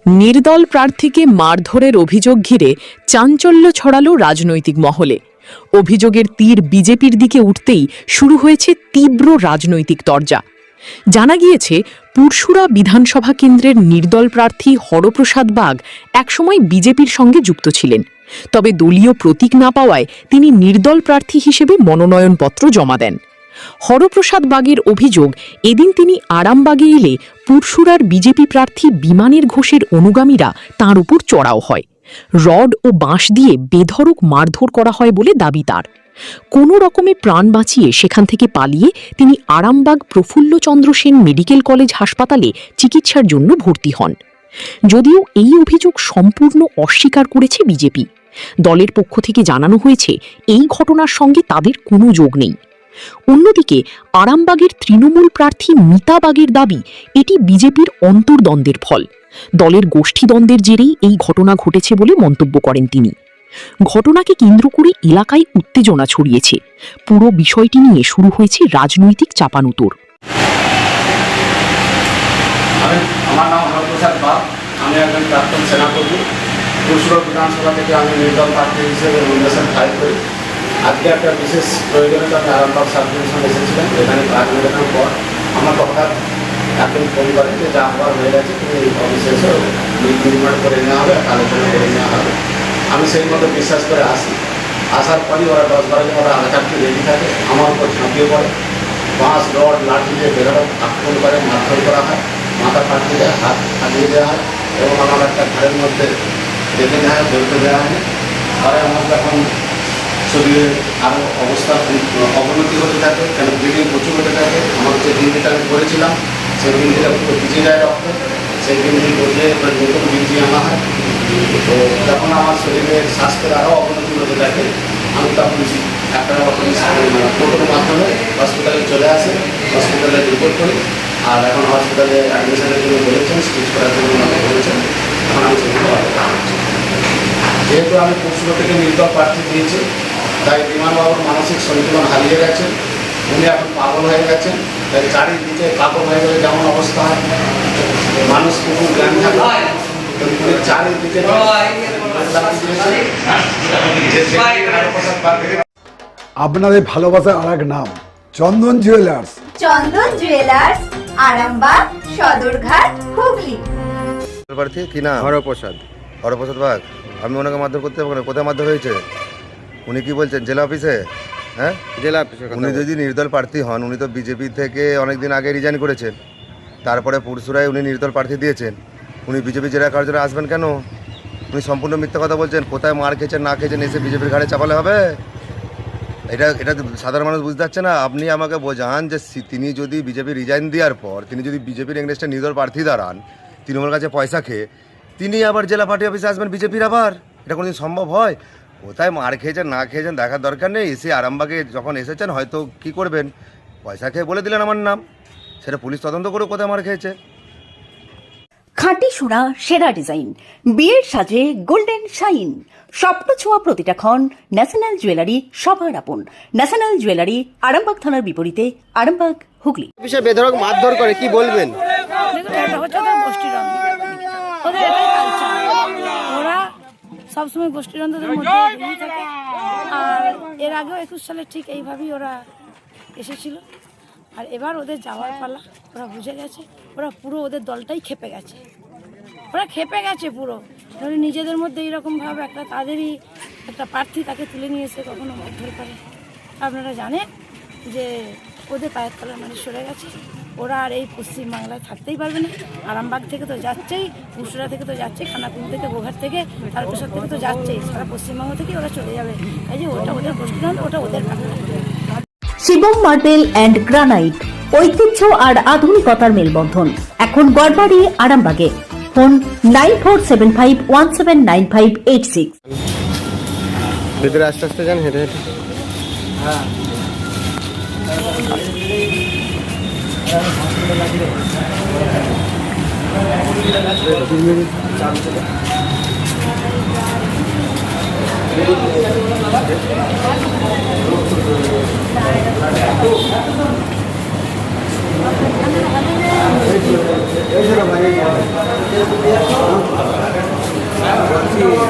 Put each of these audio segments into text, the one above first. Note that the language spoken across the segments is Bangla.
নির্দল প্রার্থীকে মারধরের অভিযোগ ঘিরে চাঞ্চল্য ছড়ালো রাজনৈতিক মহলে। অভিযোগের তীর বিজেপির দিকে উঠতেই শুরু হয়েছে তীব্র রাজনৈতিক তরজা। জানা গিয়েছে, পুরসুরা বিধানসভা কেন্দ্রের নির্দল প্রার্থী হরপ্রসাদ বাগ একসময় বিজেপির সঙ্গে যুক্ত ছিলেন। তবে দলীয় প্রতীক না পাওয়ায় তিনি নির্দল প্রার্থী হিসেবে মনোনয়নপত্র জমা দেন। হরপ্রসাদ বাগের অভিযোগ, এদিন তিনি আরামবাগে এলে পুরসুরার বিজেপি প্রার্থী বিমানের ঘোষের অনুগামীরা তাঁর উপর চড়াও হয়। রড ও বাঁশ দিয়ে বেধড়ক মারধর করা হয় বলে দাবি তার। কোনো রকমে প্রাণ বাঁচিয়ে সেখান থেকে পালিয়ে তিনি আরামবাগ প্রফুল্লচন্দ্র সেন মেডিকেল কলেজ হাসপাতালে চিকিৎসার জন্য ভর্তি হন। যদিও এই অভিযোগ সম্পূর্ণ অস্বীকার করেছে বিজেপি। দলের পক্ষ থেকে জানানো হয়েছে, এই ঘটনার সঙ্গে তাদের কোনো যোগ নেই। অন্যদিকে আরামবাগের তৃণমূল প্রার্থী মিতা বাগের দাবি, এটি বিজেপির অন্তর্দ্বন্দ্বের ফল। দলের গোষ্ঠীদ্বন্দ্বের জেরেই এই ঘটনা ঘটেছে বলে মন্তব্য করেন তিনি। ঘটনাকে কেন্দ্র করে এলাকায় উত্তেজনা ছড়িয়েছে। পুরো বিষয়টি নিয়ে শুরু হয়েছে রাজনৈতিক চাপানুতোর। আমার নাম হরপ্রসাদ বাগ, আমি একজন প্রাক্তন সেনাকর্মী। পুরসুরা বিধানসভা থেকে আমি নির্দল প্রার্থী হিসেবে নমিনেশন ফাইল করি। আজকে একটা বিশেষ প্রয়োজনে আমি আরামবাগ সাব ডিভিশন এসেছিলাম। এখানে কাজ মেটানোর পর আমাকে হঠাৎ একজন ফোন করেন যে যা হওয়ার হয়ে গেছে, তুমি এই অফিসে এসে নির্মাণ করে নেওয়া হবে, আলোচনা করে নেওয়া হবে। আমি সেই মতো বিশ্বাস করে আসি। আসার পরই ওরা 10-12 জন ওরা আধারটি রেডি থাকে, আমার উপর ঝাঁপিয়ে পড়ে। বাঁশ, রড, লাঠি দিয়ে বেরোয় আক্রমণ করে, মারধর করা হয়, মাথা ফাটিয়ে দেয়, হাত ফাটিয়ে দেওয়া হয় এবং আমার একটা ঘরের মধ্যে বেঁধে দেওয়া হয়, বেরোতে দেওয়া হয়। ঘরে আমার যখন শরীরে আরও অবস্থা অবনতি হতে থাকে, কেন ব্লিডিং প্রচুর হতে থাকে। আমার যে গেঞ্জিটা আমি করেছিলাম সেই গেঞ্জিটা পুরো ভিজে যায় রক্ত। সেই গেঞ্জি বসে নতুন গেঞ্জি আনা হয়। তো যখন আমার শরীরের স্বাস্থ্যের আরও অবনতি হতে থাকে, আমি তখন একটা টোটোর মাধ্যমে হসপিটালে চলে আসি, হসপিটালে রিপোর্ট করি। আর এখন হসপিটালে অ্যাডমিশনের জন্য বলেছেন, স্টিচ করার জন্য আমাকে বলেছেন। এখন আমি সেগুলো অপেক্ষা করছি। যেহেতু আমি পুরসুরা থেকে নির্দল প্রার্থী দিয়েছি, তাই বিমানবাবুর মানসিক সন্তুলন হারিয়ে গেছেন। উনি এখন পাগল হয়ে গেছেন। তাই চারিদিকে পাগল হয়ে গেলে যেমন অবস্থা হয়, মানুষ কুকুর জ্ঞান থাকে, উনি চারিদিকে আপনাদের ভালোবাসার আর এক নাম চন্দন জুয়েলার্স। চন্দন জুয়েলার্স, আরামবাগ, সদরঘাট, হুগলি। প্রার্থী কি নাম? হরপ্রসাদ বাগ। আমি ওনাকে মারধর করতে পারবো না। কোথায় মারধর হয়েছে? উনি কি বলছেন? জেলা অফিসে? হ্যাঁ, জেলা অফিসে। উনি যদি নির্দল প্রার্থী হন, উনি তো বিজেপি থেকে অনেকদিন আগে রিজাইন করেছেন। তারপরে পুরসুরায় উনি নির্দল প্রার্থী দিয়েছেন। উনি বিজেপি জেলা কার্যালয়ে আসবেন কেন? উনি সম্পূর্ণ মিথ্যা কথা বলছেন। কোথায় মার খেয়েছেন না খেয়েছেন এসে বিজেপির ঘাড়ে চাপালে হবে? এটা সাধারণ মানুষ বুঝতে পারছে না। আপনি আমাকে বোঝান যে তিনি যদি বিজেপি রিজাইন দেওয়ার পর তিনি যদি বিজেপির এগেনস্টে নির্দল প্রার্থী দাঁড়ান, তৃণমূলের কাছে পয়সা খেয়ে, তিনি আবার জেলা পার্টি অফিসে আসবেন বিজেপির। আবার এটা কোনোদিন সম্ভব হয়? কোথায় মার খেয়েছেন না খেয়েছেন দেখার দরকার নেই। এসে আরামবাগে যখন এসেছেন হয়তো কি করবেন, পয়সা খেয়ে বলে দিলেন আমার নাম, সেটা পুলিশ তদন্ত করে কোথায় মার খেয়েছে। খাঁটি সোনা, সেরা ডিজাইন, বিয়ের সাজে গোল্ডেন শাইন, স্বপ্ন ছোঁয়া প্রতিটা ক্ষণ। ন্যাশনাল জুয়েলারি, সবার আপন। ন্যাশনাল জুয়েলারি, আরামবাগ থানার বিপরীতে, আরামবাগ, হুগলি। বিষয়ে বেধড়ক মারধর করে, কি বলবেন? ওরা সবসময় গোষ্ঠীদ্বন্দ্বের মধ্যে থাকে। আর এর আগেও 21 সালে ঠিক এইভাবেই ওরা এসেছিল। আর এবার ওদের যাওয়ার পালা, ওরা বুঝে গেছে। ওরা পুরো ওদের দলটাই খেপে গেছে। পুরো ধরে নিজেদের মধ্যে এইরকমভাবে একটা তাদেরই একটা প্রার্থী তাকে তুলে নিয়ে এসে কখনো মারধর করে। আপনারা জানেন যে ওদের পায়ের তলার মানুষ সরে গেছে। ওরা আর এই পশ্চিমবাংলায় থাকতেই পারবে না। আরামবাগ থেকে তো যাচ্ছেই, পুরসুরা থেকে তো যাচ্ছেই, খানাকুল থেকে, গোঘাট থেকে, তারকেশ্বর থেকে তো যাচ্ছেই। সারা পশ্চিমবঙ্গ থেকে ওরা চলে যাবে। এই যে ওটা ওদের গোষ্ঠীদ্বন্দ্ব, ওটা ওদের ব্যাপার। শিবম মার্বেল অ্যান্ড গ্রানাইট, ঐতিহ্য আর আধুনিকতার মেলবন্ধন। এখন গড়বাড়ি, আরামবাগে। ফোন 9475179586। ভিতরে আস্তে আস্তে যান, হেঁটে হেঁটে। হ্যাঁ,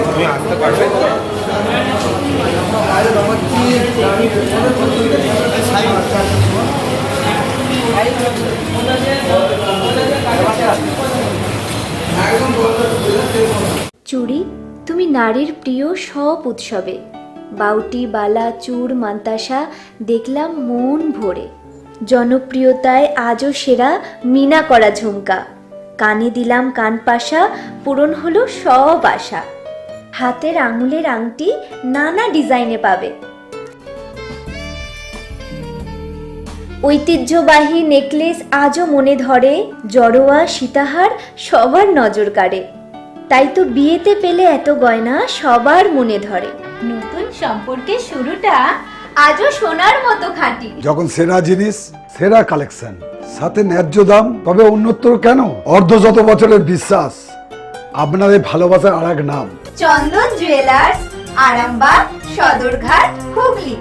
তুমি আসতে পারবে? চুড়ি, তুমি নারীর প্রিয় সব উৎসবে বাউটি, বালা, চূড়, মান্তাসা দেখলাম মন ভরে। জনপ্রিয়তায় আজও সেরা মিনা করা ঝুমকা, কানে দিলাম কানপাশা, পূরণ হলো সব আশা। হাতের আঙুলের আংটি নানা ডিজাইনে পাবে, ঐতিহ্যবাহী নেকলেস আজও মনে ধরে, জড়োয়া সীতাহার সবার নজর কাড়ে। তাই তো বিয়েতে পেলে এত গয়না সবার মনে ধরে। নতুন সম্পর্কের শুরুটা আজও সোনার মতো খাঁটি। যখন সেরা জিনিস, সেরা কালেকশন, সাথে ন্যায্য দাম, তবে উন্নতর কেন? অর্ধশত বছরের বিশ্বাস, আপনাদের ভালোবাসার আর এক নাম চন্দন জুয়েলার্স, আরামবাগ, সদরঘাট, হুগলি।